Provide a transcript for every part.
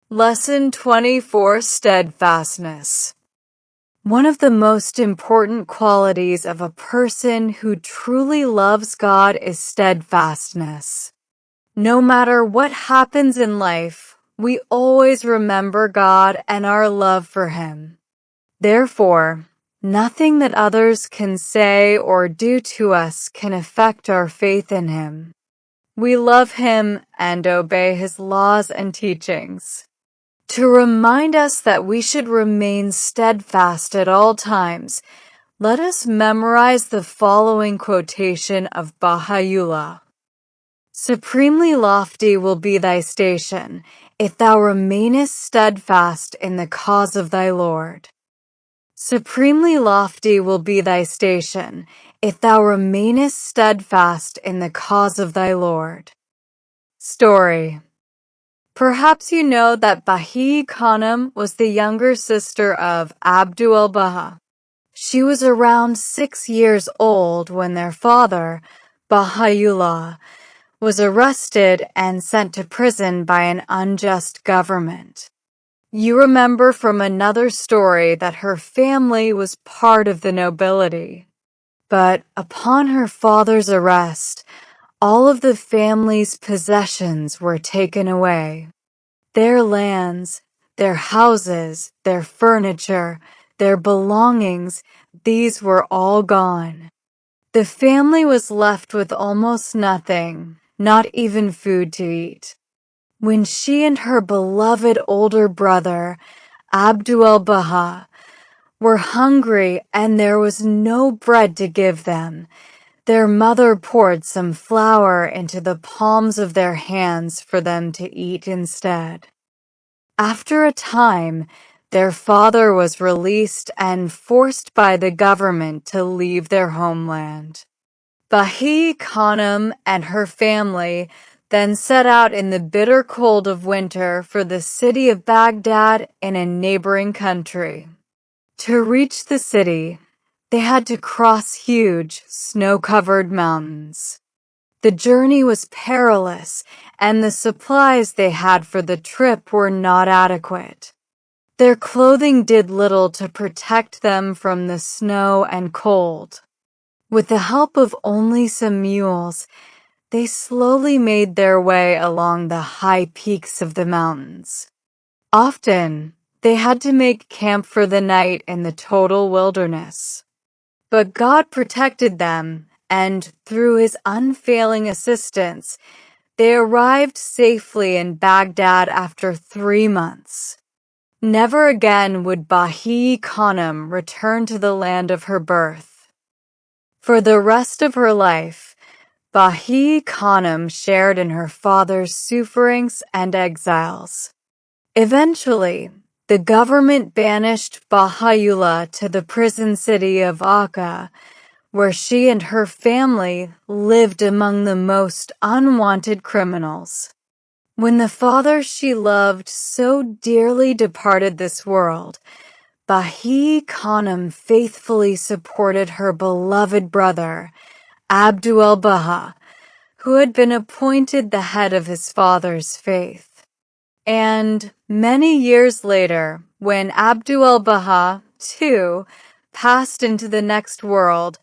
Lesson 24: Steadfastness. One of the most important qualities of a person who truly loves God is steadfastness. No matter what happens in life, we always remember God and our love for Him. Therefore, nothing that others can say or do to us can affect our faith in Him. We love Him and obey His laws and teachings. To remind us that we should remain steadfast at all times, let us memorize the following quotation of Baha'u'llah. Supremely lofty will be thy station, if thou remainest steadfast in the cause of thy Lord. Supremely lofty will be thy station, if thou remainest steadfast in the cause of thy Lord. Story. Perhaps you know that Bahi Khanum was the younger sister of Abdul-Baha. She was around 6 years old when their father, Baha'u'llah, was arrested and sent to prison by an unjust government. You remember from another story that her family was part of the nobility. But upon her father's arrest, all of the family's possessions were taken away. Their lands, their houses, their furniture, their belongings, these were all gone. The family was left with almost nothing, not even food to eat. When she and her beloved older brother, Abdul-Baha, were hungry and there was no bread to give them, their mother poured some flour into the palms of their hands for them to eat instead. After a time, their father was released and forced by the government to leave their homeland. Bahi Khanum and her family then set out in the bitter cold of winter for the city of Baghdad in a neighboring country. To reach the city, they had to cross huge, snow-covered mountains. The journey was perilous, and the supplies they had for the trip were not adequate. Their clothing did little to protect them from the snow and cold. With the help of only some mules, they slowly made their way along the high peaks of the mountains. Often, they had to make camp for the night in the total wilderness. But God protected them, and through His unfailing assistance, they arrived safely in Baghdad after 3 months. Never again would Bahi Khanum return to the land of her birth. For the rest of her life, Bahi Khanum shared in her father's sufferings and exiles. Eventually, the government banished Baha'u'llah to the prison city of Akka, where she and her family lived among the most unwanted criminals. When the father she loved so dearly departed this world, Bahi Khanum faithfully supported her beloved brother, Abdul-Baha, who had been appointed the head of his father's faith. And many years later, when Abdul-Baha, too, passed into the next world,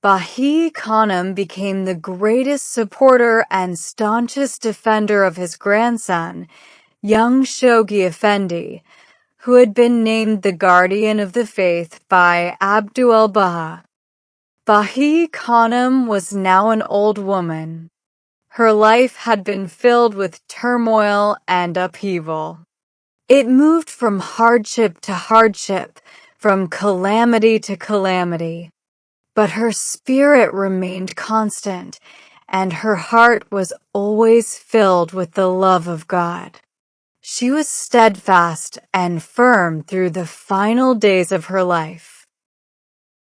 Bahi Khanum became the greatest supporter and staunchest defender of his grandson, young Shoghi Effendi, who had been named the guardian of the faith by Abdul-Baha. Bahi Khanum was now an old woman. Her life had been filled with turmoil and upheaval. It moved from hardship to hardship, from calamity to calamity. But her spirit remained constant, and her heart was always filled with the love of God. She was steadfast and firm through the final days of her life.